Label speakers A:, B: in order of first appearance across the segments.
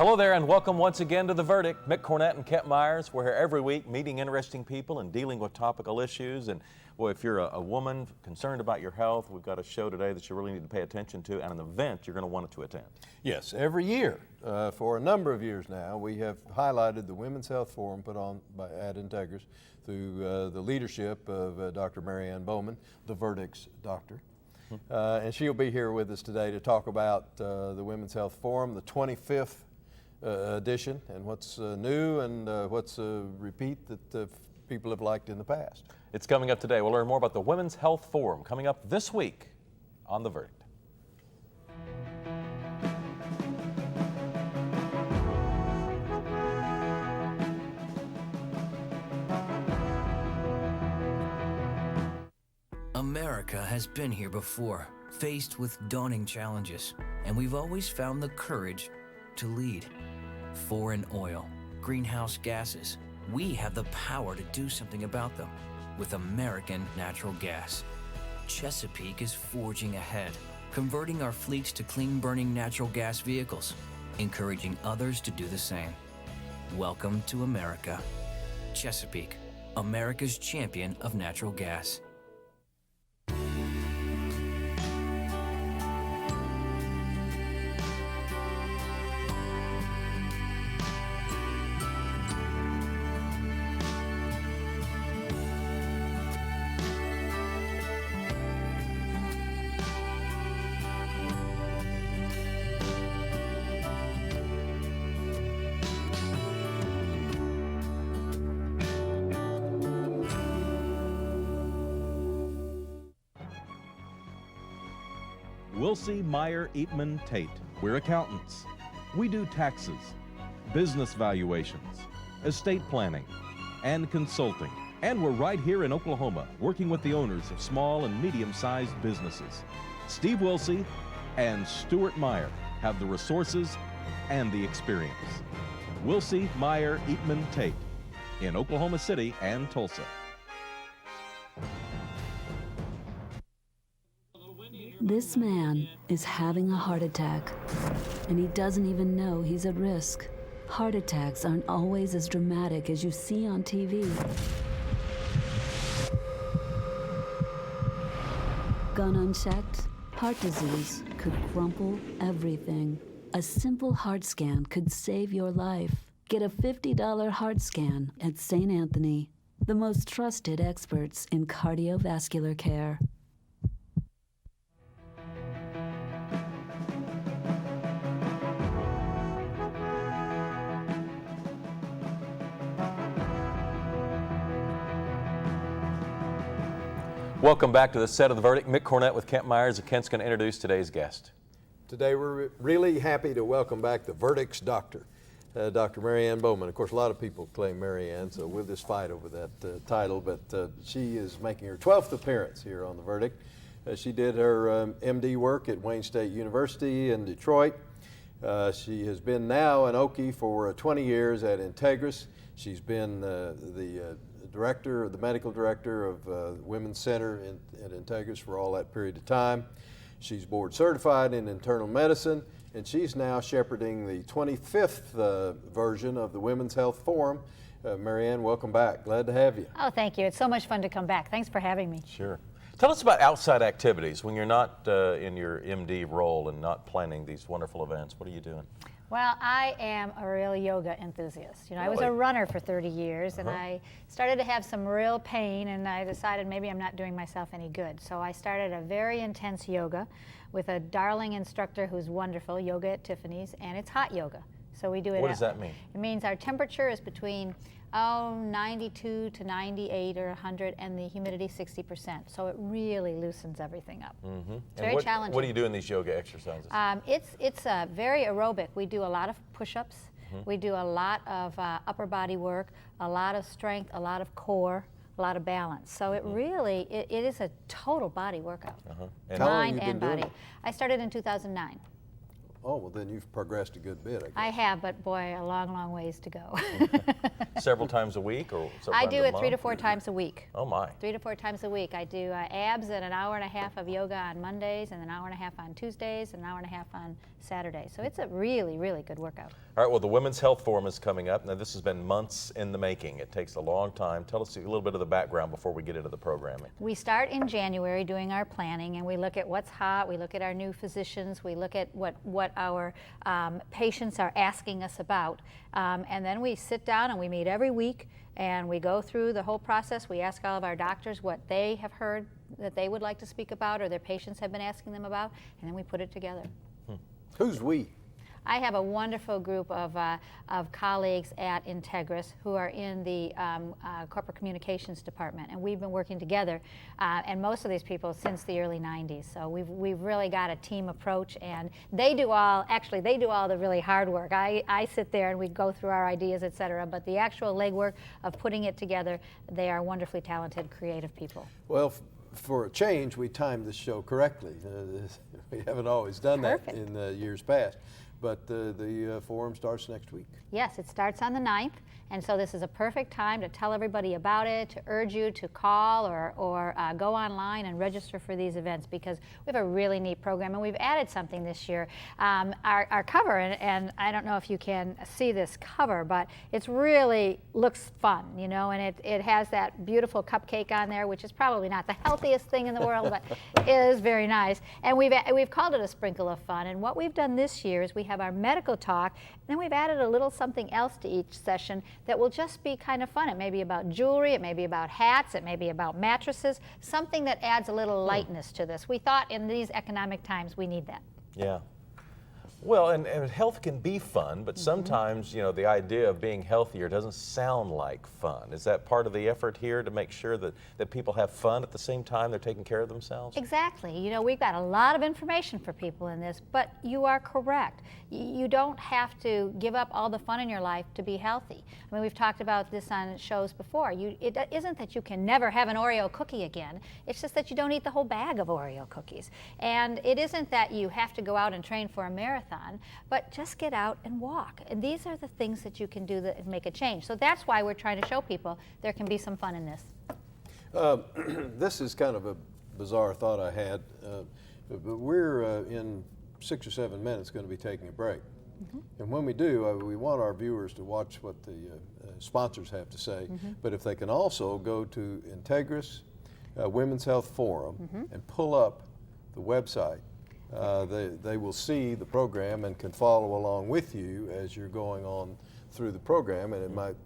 A: Hello there and welcome once again to The Verdict. Mick Cornett and Kent Myers. We're here every week meeting interesting people and dealing with topical issues. And well, if you're a woman concerned about your health, we've got a show today that you really need to pay attention to and an event you're going to want to attend.
B: Yes, every year for a number of years now we have highlighted the Women's Health Forum put on at Integris through the leadership of Dr. Ann Bauman, the Verdict's doctor. And she'll be here with us today to talk about the Women's Health Forum, the 25th edition, and what's new and what's a repeat that people have liked in the past.
A: It's coming up today. We'll learn more about the Women's Health Forum coming up this week on The Verdict.
C: America has been here before, faced with daunting challenges, and we've always found the courage to lead. Foreign oil, greenhouse gases, we have the power to do something about them with American natural gas. Chesapeake is forging ahead, converting our fleets to clean-burning natural gas vehicles, encouraging others to do the same. Welcome to America. Chesapeake, America's champion of natural gas.
D: Wilsey, Meyer, Eatman, Tate. We're accountants. We do taxes, business valuations, estate planning, and consulting. And we're right here in Oklahoma, working with the owners of small and medium-sized businesses. Steve Wilsey and Stuart Meyer have the resources and the experience. Wilsey, Meyer, Eatman, Tate in Oklahoma City and Tulsa.
E: This man is having a heart attack, and he doesn't even know he's at risk. Heart attacks aren't always as dramatic as you see on TV. Gone unchecked, heart disease could crumple everything. A simple heart scan could save your life. Get a $50 heart scan at St. Anthony, the most trusted experts in cardiovascular care.
A: Welcome back to the set of The Verdict. Mick Cornett with Kent Myers, and Kent's going to introduce today's guest.
B: Today we're really happy to welcome back the Verdict's doctor, Dr. Ann Bauman. Of course, a lot of people claim Ann, so we'll just fight over that title, but she is making her 12th appearance here on The Verdict. She did her MD work at Wayne State University in Detroit. She has been now an Okie for 20 years at Integris. She's been the medical director of Women's Center at Integris for all that period of time. She's board certified in internal medicine, and she's now shepherding the 25th version of the Women's Health Forum. Ann, welcome back. Glad to have you.
F: Oh, thank you. It's so much fun to come back. Thanks for having me.
A: Sure. Tell us about outside activities when you're not in your MD role and not planning these wonderful events. What are you doing?
F: Well, I am a real yoga enthusiast. You know,
A: Really?
F: I was a runner for 30 years, and I started to have some real pain, and I decided maybe I'm not doing myself any good. So I started a very intense yoga with a darling instructor who's wonderful, Yoga at Tiffany's, and it's hot yoga. So we do it.
A: What does that mean?
F: It means our temperature is between 92 to 98 or 100, and the humidity 60%. So it really loosens everything up. It's very challenging.
A: What do you do in these yoga exercises?
F: It's very aerobic. We do a lot of push-ups. We do a lot of upper body work, a lot of strength, a lot of core, a lot of balance. So it really, it is a total body workout,
B: And how long
F: mind
B: have you
F: and
B: been
F: body.
B: doing it?
F: I started in 2009.
B: Oh, well, then you've progressed a good bit, I guess.
F: I have, but boy, a long, long ways to go.
A: Several times a week or several
F: I
A: times
F: do
A: a
F: it 3 to
A: month?
F: 4 times a week.
A: Oh my.
F: 3 to 4 times a week. I do abs and an hour and a half of yoga on Mondays and an hour and a half on Tuesdays and an hour and a half on Saturdays. So it's a really, really good workout.
A: All right, well, the Women's Health Forum is coming up. Now, this has been months in the making. It takes a long time. Tell us a little bit of the background before we get into the programming.
F: We start in January doing our planning, and we look at what's hot, we look at our new physicians, we look at what our patients are asking us about, and then we sit down and we meet every week, and we go through the whole process. We ask all of our doctors what they have heard that they would like to speak about or their patients have been asking them about, and then we put it together.
B: Who's we?
F: I have a wonderful group of colleagues at Integris who are in the corporate communications department, and we've been working together, and most of these people since the early 90s. So we've really got a team approach, and they do all the really hard work. I sit there and we go through our ideas, et cetera, but the actual legwork of putting it together, they are wonderfully talented, creative people.
B: Well, for a change, we timed this show correctly. We haven't always done that in years past. But the forum starts next week.
F: Yes, it starts on the 9th, and so this is a perfect time to tell everybody about it, to urge you to call or go online and register for these events, because we have a really neat program, and we've added something this year. Our cover, and I don't know if you can see this cover, but it's really looks fun, you know, and it has that beautiful cupcake on there, which is probably not the healthiest thing in the world, but is very nice. And we've called it a sprinkle of fun, and what we've done this year is we have our medical talk, and then we've added a little something else to each session that will just be kind of fun. It may be about jewelry, it may be about hats, it may be about mattresses, something that adds a little lightness to this. We thought in these economic times we need that.
A: Yeah. Well, and health can be fun, but sometimes, you know, the idea of being healthier doesn't sound like fun. Is that part of the effort here to make sure that people have fun at the same time they're taking care of themselves?
F: Exactly. You know, we've got a lot of information for people in this, but you are correct. You don't have to give up all the fun in your life to be healthy. I mean, we've talked about this on shows before. It isn't that you can never have an Oreo cookie again. It's just that you don't eat the whole bag of Oreo cookies. And it isn't that you have to go out and train for a marathon, but just get out and walk. And these are the things that you can do that make a change. So that's why we're trying to show people there can be some fun in this.
B: This is kind of a bizarre thought I had, but we're in 6 or 7 minutes going to be taking a break. And when we do, we want our viewers to watch what the sponsors have to say, but if they can also go to Integris Women's Health Forum and pull up the website, they will see the program and can follow along with you as you're going on through the program, and it might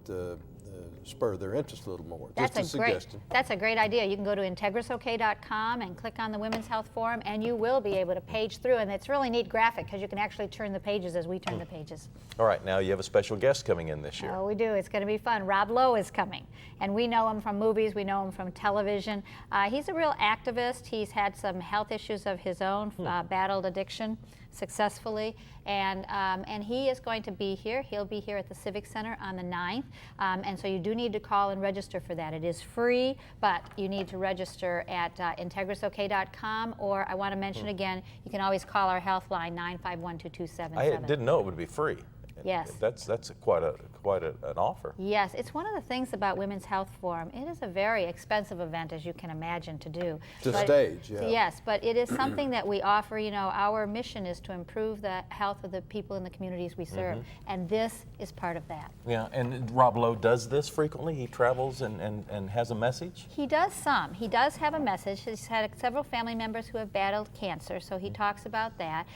B: spur their interest a little more. Just a suggestion.
F: That's a great idea. You can go to integrisok.com and click on the Women's Health Forum, and you will be able to page through, and it's a really neat graphic because you can actually turn the pages as we turn the pages.
A: All right, now you have a special guest coming in this year.
F: Oh, we do. It's going to be fun. Rob Lowe is coming, and we know him from movies. We know him from television. He's a real activist. He's had some health issues of his own, battled addiction successfully, and he is going to be here. He'll be here at the Civic Center on the 9th, and so you do need to call and register for that. It is free, but you need to register at integrisok.com, or I want to mention again, you can always call our health line 951-2277.
A: I didn't know it would be free.
F: Yes.
A: That's quite an offer.
F: Yes, it's one of the things about Women's Health Forum. It is a very expensive event, as you can imagine, to do.
B: To stage, yeah.
F: Yes, but it is something that we offer. You know, our mission is to improve the health of the people in the communities we serve, and this is part of that.
A: Yeah, and Rob Lowe does this frequently? He travels and has a message?
F: He does some. He does have a message. He's had several family members who have battled cancer, so he talks about that.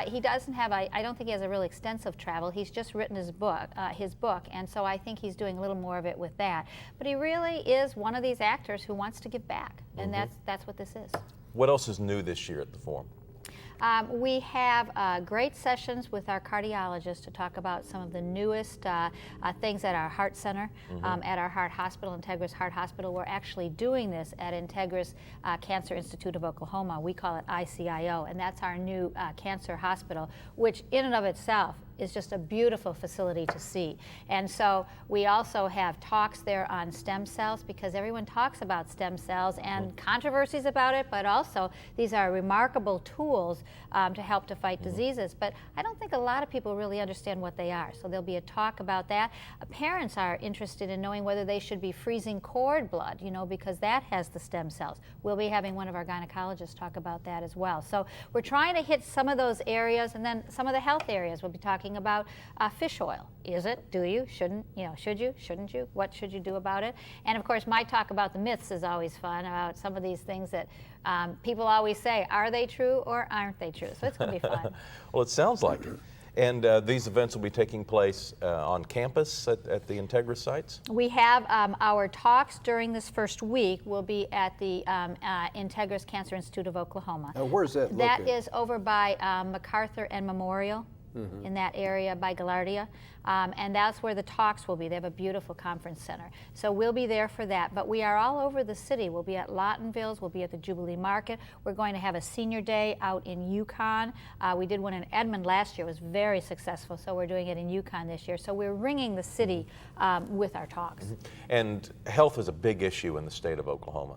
F: He doesn't have, I don't think he has a real extensive travel. He's just written his book, and so I think he's doing a little more of it with that. But he really is one of these actors who wants to give back, and that's what this is.
A: What else is new this year at the forum?
F: We have great sessions with our cardiologist to talk about some of the newest things at our heart center, at our heart hospital, Integris Heart Hospital. We're actually doing this at Integris Cancer Institute of Oklahoma. We call it ICIO, and that's our new cancer hospital, which in and of itself is just a beautiful facility to see. And so we also have talks there on stem cells, because everyone talks about stem cells and controversies about it, but also these are remarkable tools to help to fight diseases. But I don't think a lot of people really understand what they are. So there'll be a talk about that. Parents are interested in knowing whether they should be freezing cord blood, you know, because that has the stem cells. We'll be having one of our gynecologists talk about that as well. So we're trying to hit some of those areas, and then some of the health areas. We'll be talking about fish oil. Is it? Do you? Shouldn't? You know, should you? Shouldn't you? What should you do about it? And of course, my talk about the myths is always fun, about some of these things that people always say, are they true or aren't they true? So it's going to be fun.
A: Well, it sounds like it. And these events will be taking place on campus at the Integris sites? We have our talks during this first week will be at the Integris Cancer Institute of Oklahoma.
B: Where's that located?
F: That is over by MacArthur and Memorial. In that area by Gaillardia, and that's where the talks will be. They have a beautiful conference center. So we'll be there for that, but we are all over the city. We'll be at Lawtonville's, we'll be at the Jubilee Market. We're going to have a senior day out in Yukon. We did one in Edmond last year. It was very successful, so we're doing it in Yukon this year. So we're ringing the city with our talks.
A: And health is a big issue in the state of Oklahoma.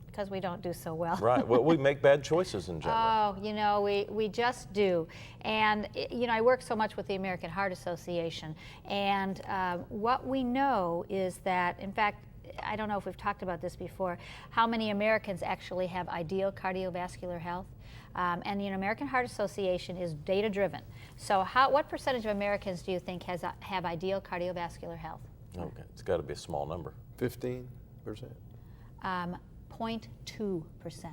F: Because we don't do so well.
A: Right. Well, we make bad choices in general.
F: Oh, you know, we just do. And, you know, I work so much with the American Heart Association. And what we know is that, in fact, I don't know if we've talked about this before, how many Americans actually have ideal cardiovascular health. And the American Heart Association is data-driven. So what percentage of Americans do you think have ideal cardiovascular health?
A: Okay, it's got to be a small number.
B: 15%?
F: 0.2%.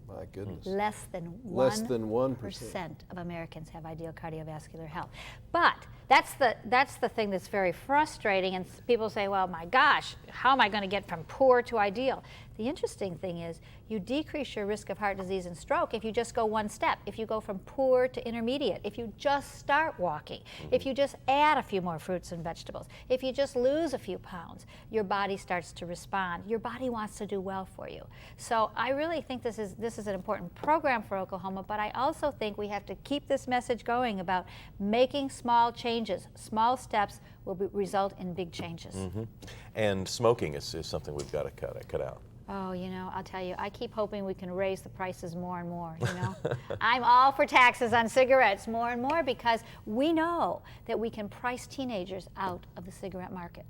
B: My goodness.
F: Less than 1% of Americans have ideal cardiovascular health. But that's the thing that's very frustrating, and people say, well, my gosh, how am I going to get from poor to ideal? The interesting thing is you decrease your risk of heart disease and stroke if you just go one step, if you go from poor to intermediate, if you just start walking, if you just add a few more fruits and vegetables, if you just lose a few pounds, your body starts to respond. Your body wants to do well for you. So I really think this is an important program for Oklahoma, but I also think we have to keep this message going about making small changes. Small steps will result in big changes.
A: And smoking is something we've got to cut out.
F: Oh, you know, I'll tell you, I keep hoping we can raise the prices more and more, you know. I'm all for taxes on cigarettes more and more, because we know that we can price teenagers out of the cigarette market.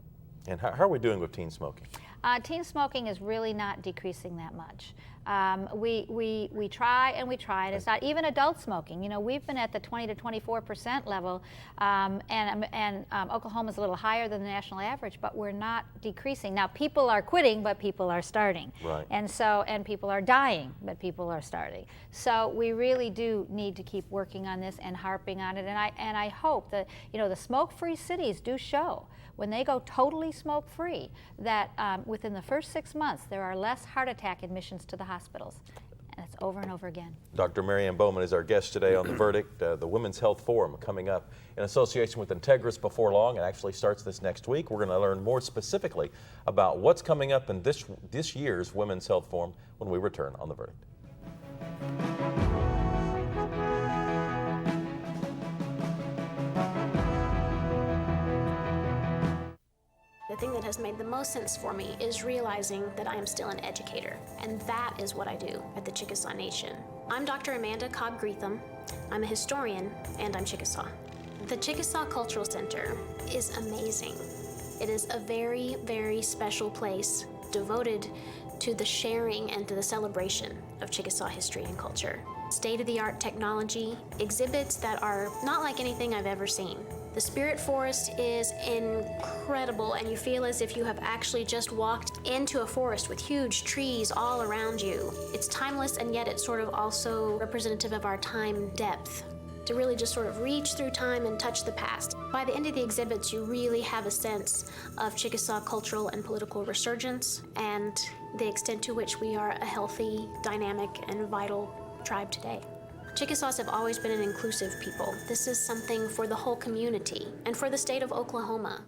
A: And how are we doing with teen smoking?
F: Teen smoking is really not decreasing that much. We try and we try, and it's not even adult smoking. You know, we've been at the 20 to 24% level, and Oklahoma's a little higher than the national average, but we're not decreasing. Now, people are quitting, but people are starting.
A: Right.
F: And people are dying, but people are starting. So we really do need to keep working on this and harping on it. And I hope that, you know, the smoke-free cities do show, when they go totally smoke-free, that within the first 6 months, there are less heart attack admissions to the hospitals. And it's over and over again.
A: Dr. Ann Bauman is our guest today on The Verdict, the Women's Health Forum coming up in association with Integris before long. It actually starts this next week. We're going to learn more specifically about what's coming up in this year's Women's Health Forum when we return on The Verdict.
G: The thing that has made the most sense for me is realizing that I am still an educator, and that is what I do at the Chickasaw Nation. I'm Dr. Amanda Cobb-Greetham. I'm a historian, and I'm Chickasaw. The Chickasaw Cultural Center is amazing. It is a very, very special place devoted to the sharing and to the celebration of Chickasaw history and culture. State-of-the-art technology, exhibits that are not like anything I've ever seen. The Spirit Forest is incredible, and you feel as if you have actually just walked into a forest with huge trees all around you. It's timeless, and yet it's sort of also representative of our time depth, to really just sort of reach through time and touch the past. By the end of the exhibits, you really have a sense of Chickasaw cultural and political resurgence, and the extent to which we are a healthy, dynamic, and vital tribe today. Chickasaws have always been an inclusive people. This is something for the whole community and for the state of Oklahoma.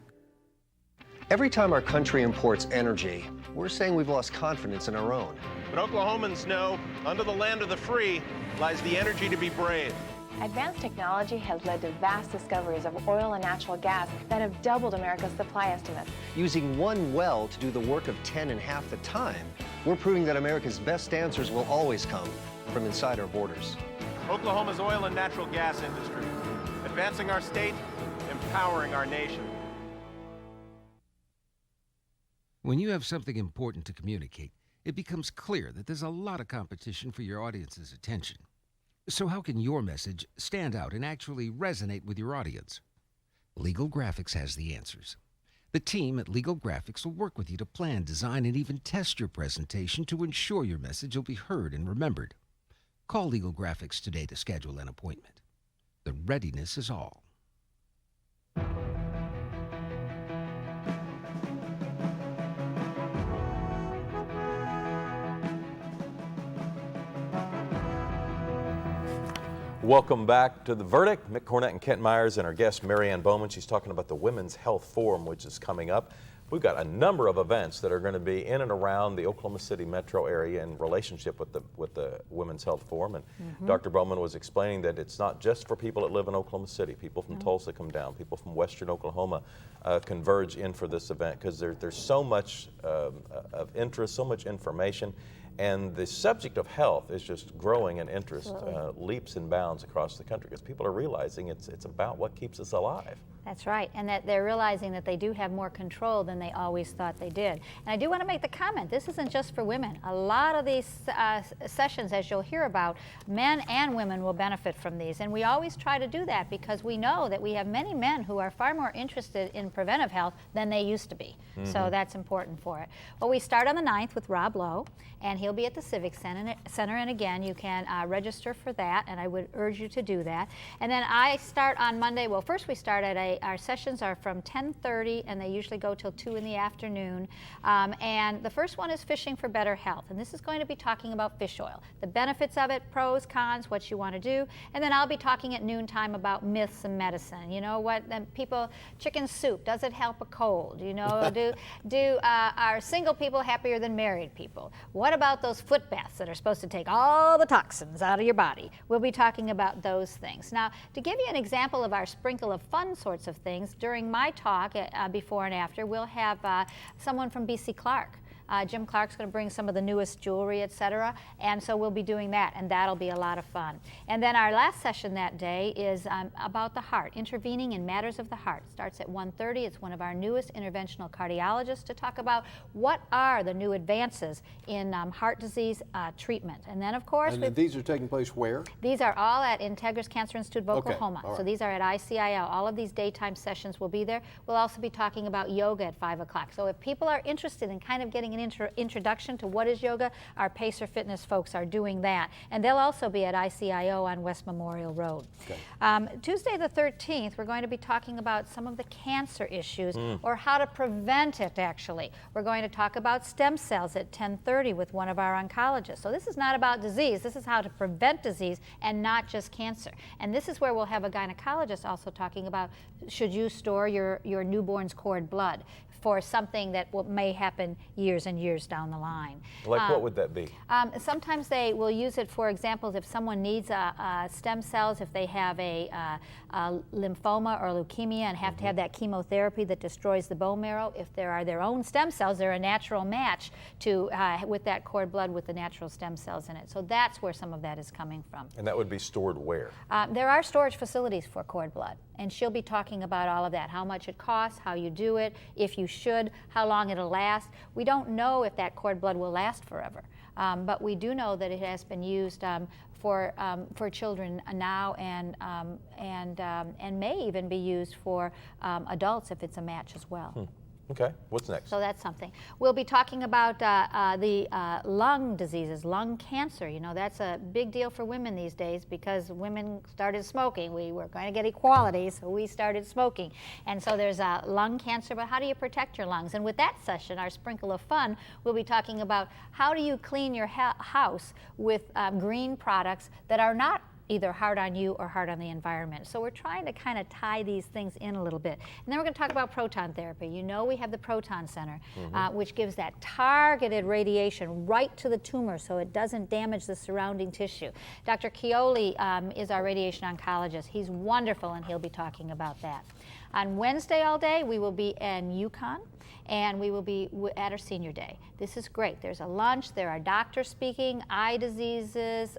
H: Every time our country imports energy, we're saying we've lost confidence in our own.
I: But Oklahomans know under the land of the free lies the energy to be brave. Advanced technology has led to vast discoveries of oil and natural gas that have doubled America's supply estimates.
H: Using one well to do the work of 10 in half the time, we're proving that America's best answers will always come from inside our borders.
J: Oklahoma's oil and natural gas industry, advancing our state, empowering our nation.
K: When you have something important to communicate, it becomes clear that there's a lot of competition for your audience's attention. So how can your message stand out and actually resonate with your audience? Legal Graphics has the answers. The team at Legal Graphics will work with you to plan, design, and even test your presentation to ensure your message will be heard and remembered. Call Legal Graphics today to schedule an appointment. The readiness is all.
A: Welcome back to The Verdict. Mick Cornett and Kent Myers and our guest, Ann Bauman. She's talking about the Women's Health Forum, which is coming up. We've got a number of events that are going to be in and around the Oklahoma City metro area in relationship with the Women's Health Forum. And Dr. Bauman was explaining that it's not just for people that live in Oklahoma City. People from Tulsa come down. People from western Oklahoma converge in for this event because there's so much of interest, so much information. And the subject of health is just growing in interest, leaps and bounds across the country because people are realizing it's about what keeps us alive.
F: That's right, and that they're realizing that they do have more control than they always thought they did. And I do want to make the comment, this isn't just for women. A lot of these sessions, as you'll hear about, men and women will benefit from these. And we always try to do that because we know that we have many men who are far more interested in preventive health than they used to be. So that's important for it. Well, we start on the 9th with Rob Lowe, and he'll be at the Civic Center. And again, you can register for that, and I would urge you to do that. And then I start on Monday. Well, first we start at our sessions are from 10:30, and they usually go till 2 in the afternoon. And the first one is Fishing for Better Health, and this is going to be talking about fish oil, the benefits of it, pros, cons, what you want to do. And then I'll be talking at noontime about myths and medicine. You know what? People, chicken soup, does it help a cold? You know, are single people happier than married people? What about those foot baths that are supposed to take all the toxins out of your body? We'll be talking about those things. Now, to give you an example of our sprinkle of fun sorts of things, during my talk before and after, we'll have someone from BC Clark. Jim Clark's going to bring some of the newest jewelry, etc. And so we'll be doing that, and that'll be a lot of fun. And then our last session that day is about the heart, intervening in matters of the heart. It starts at 1:30. It's one of our newest interventional cardiologists to talk about what are the new advances in heart disease treatment. And then, of course,
B: and these are taking place where?
F: These are all at Integris Cancer Institute of Oklahoma.
B: All right.
F: So these are at ICIL. All of these daytime sessions will be there. We'll also be talking about yoga at 5 o'clock. So if people are interested in kind of getting an introduction to what is yoga, our Pacer Fitness folks are doing that. And they'll also be at ICIO on West Memorial Road. Okay. Tuesday the 13th, we're going to be talking about some of the cancer issues or how to prevent it, actually. We're going to talk about stem cells at 10:30 with one of our oncologists. So this is not about disease. This is how to prevent disease and not just cancer. And this is where we'll have a gynecologist also talking about should you store your newborn's cord blood for something that may happen years and years down the line.
A: Like what would that be?
F: Sometimes they will use it, for example, if someone needs stem cells, if they have a lymphoma or leukemia and have to have that chemotherapy that destroys the bone marrow. If there are their own stem cells, they're a natural match to with that cord blood with the natural stem cells in it. So that's where some of that is coming from.
A: And that would be stored where?
F: There are storage facilities for cord blood, and she'll be talking about all of that, how much it costs, how you do it, if you should, how long it'll last. We don't know if that cord blood will last forever, but we do know that it has been used for children now and may even be used for adults if it's a match as well.
A: Okay, what's next?
F: So that's something. We'll be talking about the lung diseases, lung cancer. You know, that's a big deal for women these days because women started smoking. We were going to get equality, so we started smoking. And so there's lung cancer, but how do you protect your lungs? And with that session, our sprinkle of fun, we'll be talking about how do you clean your house with green products that are not either hard on you or hard on the environment. So we're trying to kind of tie these things in a little bit. And then we're going to talk about proton therapy. You know, we have the Proton Center, which gives that targeted radiation right to the tumor so it doesn't damage the surrounding tissue. Dr. Chioli is our radiation oncologist. He's wonderful, and he'll be talking about that. On Wednesday all day, we will be in Yukon, and we will be at our senior day. This is great. There's a lunch, there are doctors speaking, eye diseases,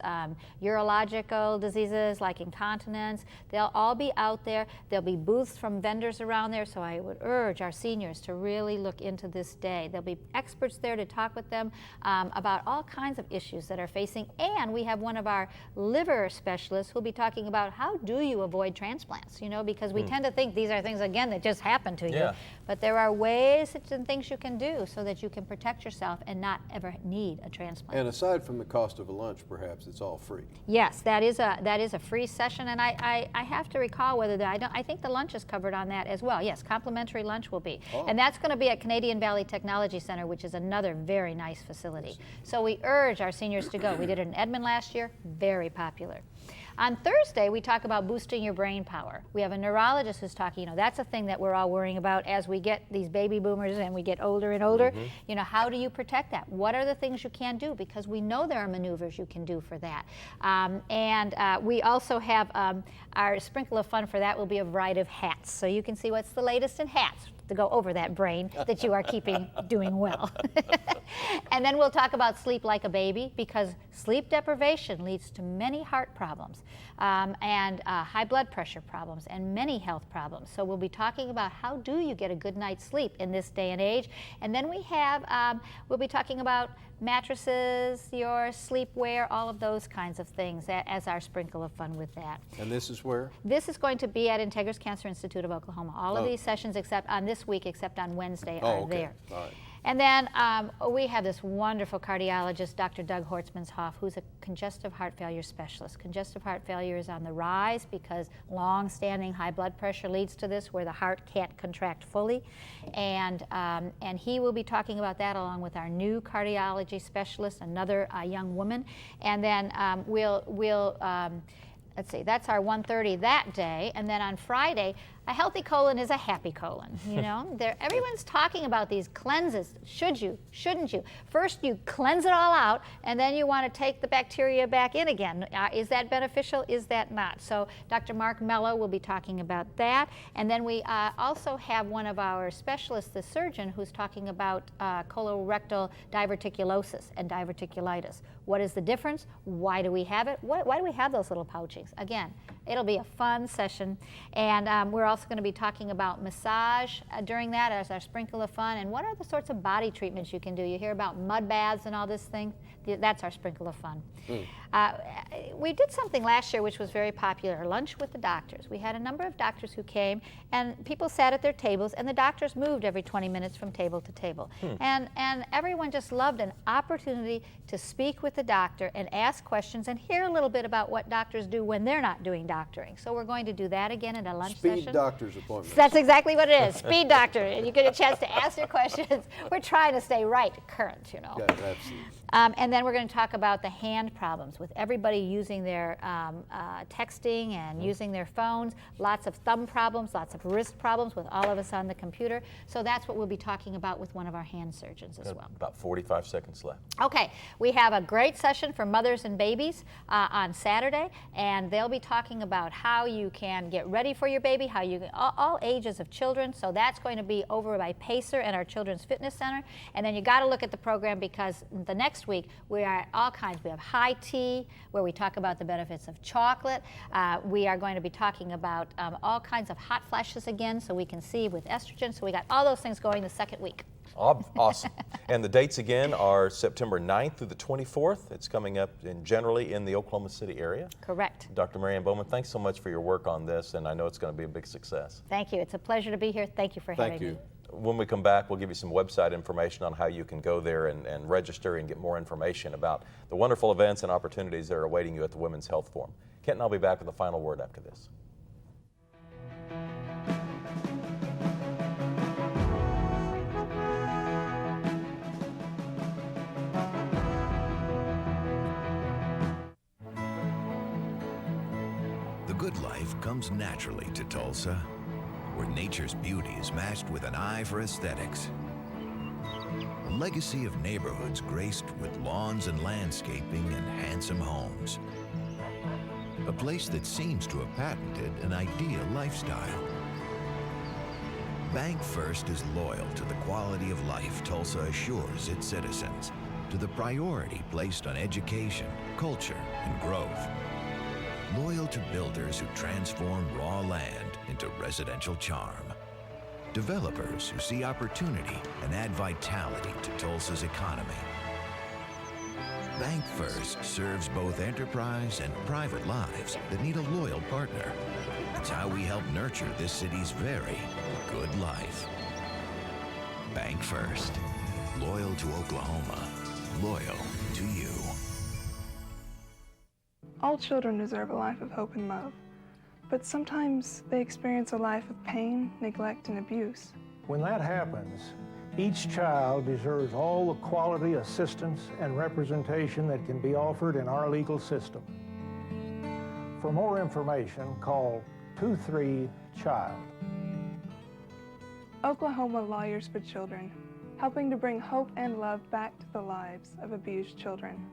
F: urological diseases like incontinence. They'll all be out there. There'll be booths from vendors around there, so I would urge our seniors to really look into this day. There'll be experts there to talk with them about all kinds of issues that are facing, and we have one of our liver specialists who'll be talking about how do you avoid transplants, you know, because we tend to think these are things, again, that just happen to you. But there are ways and things you can do so that you can protect yourself and not ever need a transplant.
B: And aside from the cost of a lunch, perhaps it's all free.
F: Yes, that is a free session, and I have to recall whether I think the lunch is covered on that as well. Yes, complimentary lunch will be, and that's going to be at Canadian Valley Technology Center, which is another very nice facility. So we urge our seniors to go. We did it in Edmond last year, very popular. On Thursday, we talk about boosting your brain power. We have a neurologist who's talking, you know, that's a thing that we're all worrying about as we get these baby boomers and we get older and older. You know, how do you protect that? What are the things you can do? Because we know there are maneuvers you can do for that. We also have our sprinkle of fun for that will be a variety of hats. So you can see what's the latest in hats to go over that brain that you are keeping doing well. And then we'll talk about sleep like a baby, because sleep deprivation leads to many heart problems and high blood pressure problems and many health problems. So we'll be talking about how do you get a good night's sleep in this day and age. And then we have, we'll be talking about mattresses, your sleepwear, all of those kinds of things as our sprinkle of fun with that.
B: And this is where?
F: This is going to be at Integris Cancer Institute of Oklahoma. All of these sessions except on this week, except on Wednesday, are there.
B: All right.
F: And then we have this wonderful cardiologist, Dr. Doug Hortzmanshoff, who's a congestive heart failure specialist. Congestive heart failure is on the rise because long-standing high blood pressure leads to this, where the heart can't contract fully. And he will be talking about that along with our new cardiology specialist, another young woman. And then let's see, that's our 1:30 that day. And then on Friday, a healthy colon is a happy colon. You know, everyone's talking about these cleanses. Should you? Shouldn't you? First, you cleanse it all out, and then you want to take the bacteria back in again. Is that beneficial? Is that not? So Dr. Mark Mello will be talking about that. And then we also have one of our specialists, the surgeon, who's talking about colorectal diverticulosis and diverticulitis. What is the difference? Why do we have it? Why do we have those little pouchings? Again, it'll be a fun session. And we're also going to be talking about massage during that as our sprinkle of fun. And what are the sorts of body treatments you can do? You hear about mud baths and all this thing. That's our sprinkle of fun. We did something last year which was very popular, lunch with the doctors. We had a number of doctors who came, and people sat at their tables, and the doctors moved every 20 minutes from table to table. And everyone just loved an opportunity to speak with the doctor and ask questions and hear a little bit about what doctors do when they're not doing doctoring. So we're going to do that again at a lunch session.
B: Speed doctor's appointments.
F: That's exactly what it is, speed doctor. And you get a chance to ask your questions. We're trying to stay right current, you know.
B: Yeah, absolutely.
F: And then we're going to talk about the hand problems with everybody using their texting and using their phones, lots of thumb problems, lots of wrist problems with all of us on the computer. So that's what we'll be talking about with one of our hand surgeons as well.
A: About 45 seconds left.
F: Okay, we have a great session for mothers and babies on Saturday, and they'll be talking about how you can get ready for your baby, how you all ages of children. So that's going to be over by Pacer and our Children's Fitness Center. And then you got to look at the program, because the next week we are all kinds. We have high tea, where we talk about the benefits of chocolate. We are going to be talking about all kinds of hot flashes again, so we can see with estrogen. So we got all those things going the second week.
A: Awesome. And the dates again are September 9th through the 24th. It's coming up generally in the Oklahoma City area.
F: Correct.
A: Dr. Mary Ann Bauman, thanks so much for your work on this, and I know it's going to be a big success.
F: Thank you. It's a pleasure to be here. Thank you for having me.
A: When we come back, we'll give you some website information on how you can go there and register and get more information about the wonderful events and opportunities that are awaiting you at the Women's Health Forum. Kent and I'll be back with the final word after this.
L: good life comes naturally to Tulsa, where nature's beauty is matched with an eye for aesthetics. A legacy of neighborhoods graced with lawns and landscaping and handsome homes. A place that seems to have patented an ideal lifestyle. Bank First is loyal to the quality of life Tulsa assures its citizens, to the priority placed on education, culture, and growth. Loyal to builders who transform raw land into residential charm. Developers who see opportunity and add vitality to Tulsa's economy. Bank First serves both enterprise and private lives that need a loyal partner. It's how we help nurture this city's very good life. Bank First. Loyal to Oklahoma. Loyal to you.
M: All children deserve a life of hope and love, but sometimes they experience a life of pain, neglect, and abuse.
N: When that happens, each child deserves all the quality assistance and representation that can be offered in our legal system. For more information, call 23-CHILD.
M: Oklahoma Lawyers for Children, helping to bring hope and love back to the lives of abused children.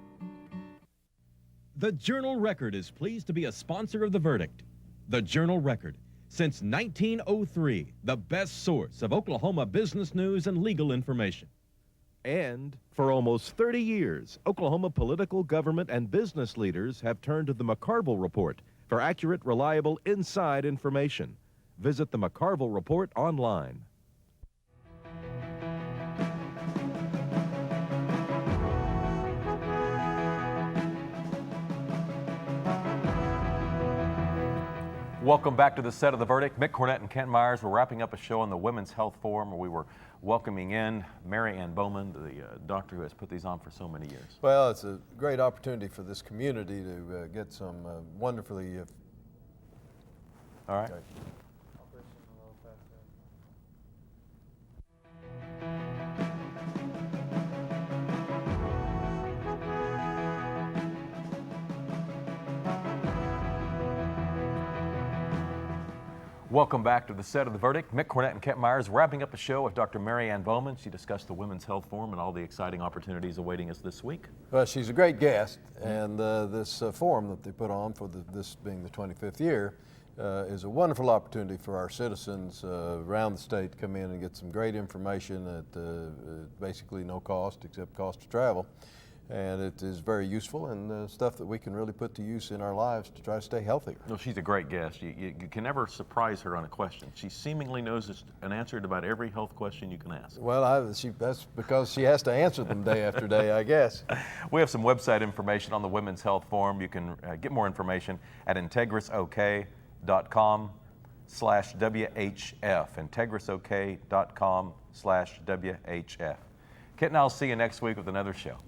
D: The Journal-Record is pleased to be a sponsor of The Verdict. The Journal-Record, since 1903, the best source of Oklahoma business news and legal information. And for almost 30 years, Oklahoma political, government, and business leaders have turned to the McCarville Report for accurate, reliable, inside information. Visit the McCarville Report online.
A: Welcome back to the set of The Verdict. Mick Cornett and Kent Myers. We're wrapping up a show on the Women's Health Forum where we were welcoming in Mary Ann Bauman, the doctor who has put these on for so many years.
B: Well, it's a great opportunity for this community to get some wonderfully...
A: All right.
B: Okay.
A: Welcome back to the set of The Verdict. Mick Cornett and Kent Myers wrapping up a show with Dr. Mary Ann Bauman. She discussed the Women's Health Forum and all the exciting opportunities awaiting us this week.
B: Well, she's a great guest, and this forum that they put on for this being the 25th year is a wonderful opportunity for our citizens around the state to come in and get some great information at basically no cost except cost of travel. And it is very useful and stuff that we can really put to use in our lives to try to stay healthier.
A: No, she's a great guest. You can never surprise her on a question. She seemingly knows an answer to about every health question you can ask.
B: Well, that's because she has to answer them day after day, I guess.
A: We have some website information on the Women's Health Forum. You can get more information at integrisok.com/WHF. integrisok.com/WHF. Kent and I'll see you next week with another show.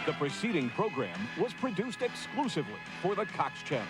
O: The preceding program was produced exclusively for the Cox Channel.